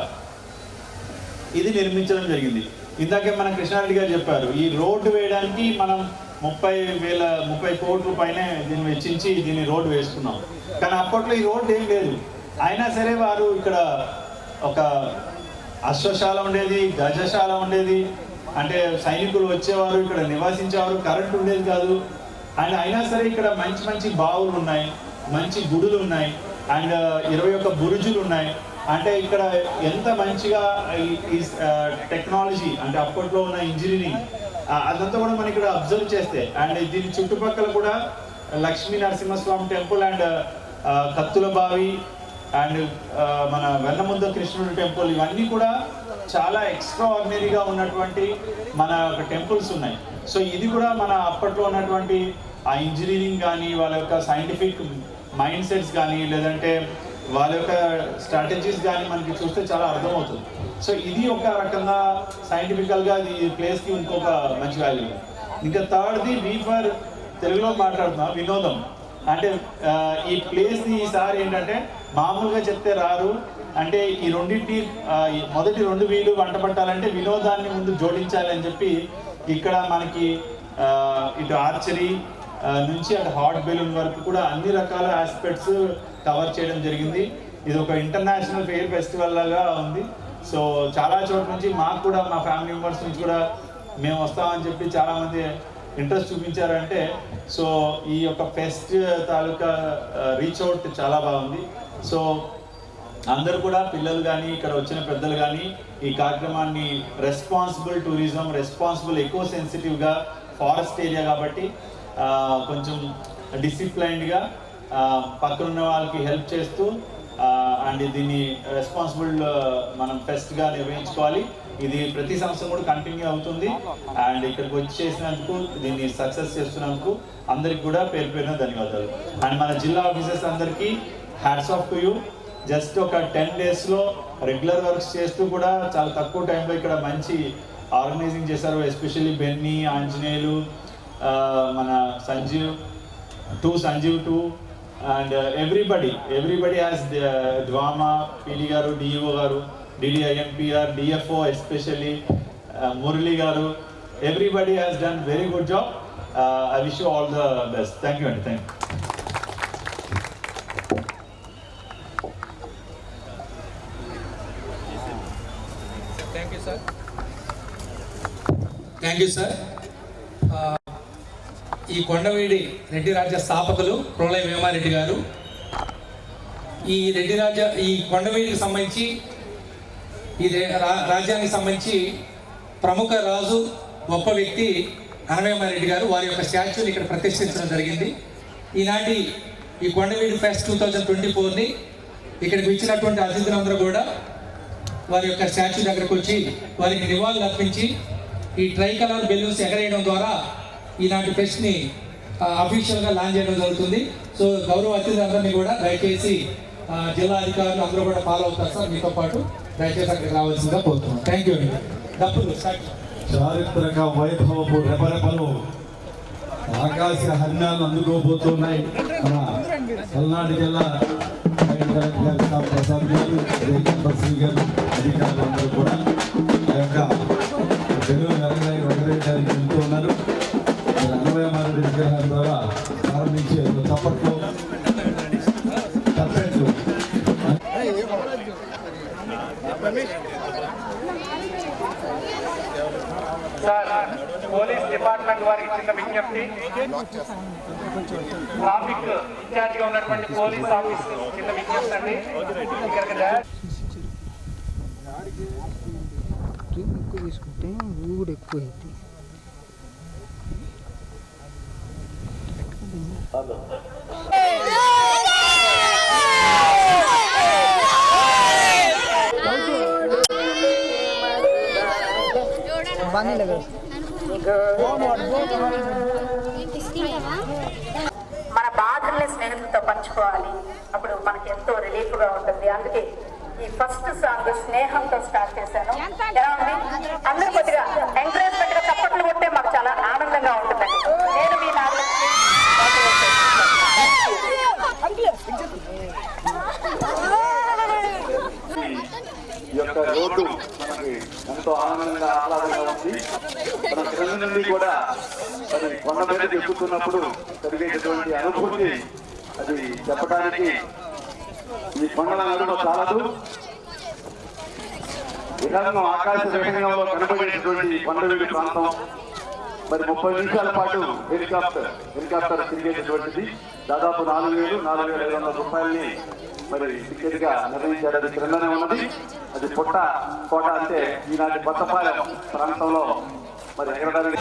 [SPEAKER 10] ఇది నిర్మించడం జరిగింది. ఇందాకే మన కృష్ణారెడ్డి గారు చెప్పారు, ఈ రోడ్డు వేయడానికి మనం 30 కోట్ల పైన దీన్ని వెచ్చించి దీన్ని రోడ్డు వేసుకున్నాం. కానీ అప్పట్లో ఈ రోడ్డు ఏం లేదు. అయినా సరే వారు ఇక్కడ ఒక అశ్వశాల ఉండేది, గజశాల ఉండేది, అంటే సైనికులు వచ్చేవారు, ఇక్కడ నివాసించేవారు, కరెంట్ ఉండేది కాదు. అండ్ అయినా సరే ఇక్కడ మంచి బావులు ఉన్నాయి, మంచి గుడులు ఉన్నాయి అండ్ 21 బురుజులు ఉన్నాయి. అంటే ఇక్కడ ఎంత మంచిగా ఈ టెక్నాలజీ అంటే అప్పట్లో ఉన్న ఇంజనీరింగ్ అదంతా కూడా మనం ఇక్కడ అబ్జర్వ్ చేస్తే అండ్ దీని చుట్టుపక్కల కూడా లక్ష్మీ నరసింహస్వామి టెంపుల్ అండ్ కత్తుల బావి అండ్ మన వెన్నముద్ద కృష్ణుడి టెంపుల్, ఇవన్నీ కూడా చాలా ఎక్స్ట్రా ఆర్డినరీగా ఉన్నటువంటి మన టెంపుల్స్ ఉన్నాయి. సో ఇది కూడా మన అప్పట్లో ఉన్నటువంటి ఆ ఇంజనీరింగ్ కానీ వాళ్ళ యొక్క సైంటిఫిక్ మైండ్ సెట్స్ కానీ లేదంటే వాళ్ళ యొక్క స్ట్రాటజీస్ కానీ మనకి చూస్తే చాలా అర్థమవుతుంది. సో ఇది ఒక రకంగా సైంటిఫికల్గా ఈ ప్లేస్కి ఇంకొక మంచి వాల్యూ. ఇంకా థర్డ్ది వి ఫర్ తెలుగులో మాట్లాడుతున్నాం వినోదం. అంటే ఈ ప్లేస్ని ఈసారి ఏంటంటే మామూలుగా చెప్తే రారు, అంటే ఈ రెండింటి మొదటి 2 వీలు వంట పట్టాలంటే వినోదాన్ని ముందు జోడించాలి అని చెప్పి ఇక్కడ మనకి ఇటు ఆర్చరీ నుంచి అటు హాట్ బెలూన్ వరకు కూడా అన్ని రకాల ఆస్పెక్ట్స్ కవర్ చేయడం జరిగింది. ఇది ఒక ఇంటర్నేషనల్ ఫెయిర్ ఫెస్టివల్ లాగా ఉంది. సో చాలా చోట్ల నుంచి మాకు కూడా మా ఫ్యామిలీ మెంబర్స్ నుంచి కూడా మేము వస్తామని చెప్పి చాలామంది ఇంట్రెస్ట్ చూపించారంటే సో ఈ యొక్క ఫెస్ట్ తాలూకా రీచ్ అవుట్ చాలా బాగుంది. సో అందరూ కూడా పిల్లలు కానీ ఇక్కడ వచ్చిన పెద్దలు కానీ ఈ కార్యక్రమాన్ని రెస్పాన్సిబుల్ టూరిజం, రెస్పాన్సిబుల్ ఎకో సెన్సిటివ్గా ఫారెస్ట్ ఏరియా కాబట్టి కొంచెం డిసిప్లైన్డ్గా పక్కనున్న వాళ్ళకి హెల్ప్ చేస్తూ అండ్ దీన్ని రెస్పాన్సిబుల్ మనం ఫెస్ట్గా నిర్వహించుకోవాలి. ఇది ప్రతి సంవత్సరం కూడా కంటిన్యూ అవుతుంది. అండ్ ఇక్కడికి వచ్చి చేసినందుకు, దీన్ని సక్సెస్ చేస్తున్నందుకు అందరికి కూడా పేరు పేరున ధన్యవాదాలు. అండ్ మన జిల్లా ఆఫీసర్స్ అందరికీ hats off to you. Just ఒక 10 daysలో రెగ్యులర్ వర్క్స్ చేస్తూ కూడా చాలా తక్కువ టైంలో ఇక్కడ మంచి ఆర్గనైజింగ్ చేశారు. ఎస్పెషల్లీ బెన్నీ, ఆంజనేయులు, మన Sanjeev 2 and everybody has DWAMA, PD garu, DEO garu, DDIMPR, DFO especially, Murali garu, everybody has done very good job. I wish you all the best. Thank you అండి. Thank you.
[SPEAKER 2] Thank you sir. ఈ కొండవీడి రెడ్డి రాజ్య స్థాపకులు ప్రోలయ వేమారెడ్డి గారు. ఈ కొండవీడికి సంబంధించి, ఈ రాజ్యానికి సంబంధించి ప్రముఖ రాజు, గొప్ప వ్యక్తి అనవేమారెడ్డి గారు. వారి యొక్క స్టాచ్యూని ఇక్కడ ప్రతిష్ఠించడం జరిగింది. ఈనాటి ఈ కొండవీడి ఫెస్ట్ 2024ని ఇక్కడికి వచ్చినటువంటి అతిథులందరూ కూడా వారి యొక్క స్టాచ్యూ దగ్గరకు వచ్చి వారికి నివాళులు అర్పించి ఈ ట్రై కలర్ బెలూన్స్ ఎగరేయడం ద్వారా ఈనాటి ఫెస్ట్ని అఫీషియల్గా లాంచ్ చేయడం జరుగుతుంది. సో గౌరవ అతిథులందరినీ కూడా దయచేసి జిల్లా అధికారులు అందరూ కూడా ఫాలో అవుతారు సార్. మీతో పాటు దయచేసి అక్కడికి రావాల్సిందిగా కోరుతున్నాం. థ్యాంక్ యూ అండి. డబ్బులు
[SPEAKER 5] చారిత్రక వైభవపు రెపరెపలు ఆకాశ హర్యాలు అందుకోబోతున్నాయి. మన పల్నాడు జిల్లా కలెక్టర్ ప్రసాద్ గారు, బస్రీ గారు, అధికారులందరూ కూడా ఆ యొక్క తెలుగు ఎగరేయడానికి వెళ్తూ ఉన్నారు. అనవేమారెడ్డి విగ్రహం ద్వారా ప్రారంభించే చప్పట్లు, తప్పెట్లు.
[SPEAKER 11] సార్, పోలీస్ డిపార్ట్మెంట్ వారికి చిన్న విజ్ఞప్తి. ట్రాఫిక్ ఇన్ఛార్జ్ గా ఉన్నటువంటి పోలీస్ ఆఫీసర్ చిన్న విజ్ఞప్తి అండి.
[SPEAKER 12] ఎక్కువ తీసుకుంటే ఊడు ఎక్కువ అయింది.
[SPEAKER 8] మన బాధల్ని స్నేహితులతో పంచుకోవాలి. అప్పుడు మనకి ఎంతో రిలీఫ్ గా ఉంటుంది. అందుకే ఈ ఫస్ట్ సాంగ్ స్నేహంతో స్టార్ట్ చేశాను. ఎలా ఉంది? అందరూ కొద్దిగా ఎంకరేజ్మెంట్ గా చప్పట్లు కొట్టే మాకు చాలా ఆనందంగా ఉంటుందండి. నేను మీ నాగలక్ష్మి.
[SPEAKER 4] ఈ యొక్క రోడ్డు మనకి ఎంతో ఆనందంగా ఆహ్లాదంగా ఉంది. మన క్రింద నుండి కూడా అది కొండ మీద ఎక్కుతున్నప్పుడు కలిగేటటువంటి అనుభూతి అది చెప్పడానికి ఈ కొండల నడుమ చాలదు. విధానం ఆకాశ వేగంలో కనబడేటటువంటి కొండవీడి ప్రాంతం మరి 30 నిమిషాల పాటు హెలికాప్టర్ తిరిగేటటువంటిది. దాదాపు 4,500 రూపాయలని మరి టికెట్ గా నిర్ణయించారు. అది క్రిందనే ఉన్నది. అది పుట్ట కోట అంటే ఈనాటి కొత్తపాలెం ప్రాంతంలో మరి ఎగరడానికి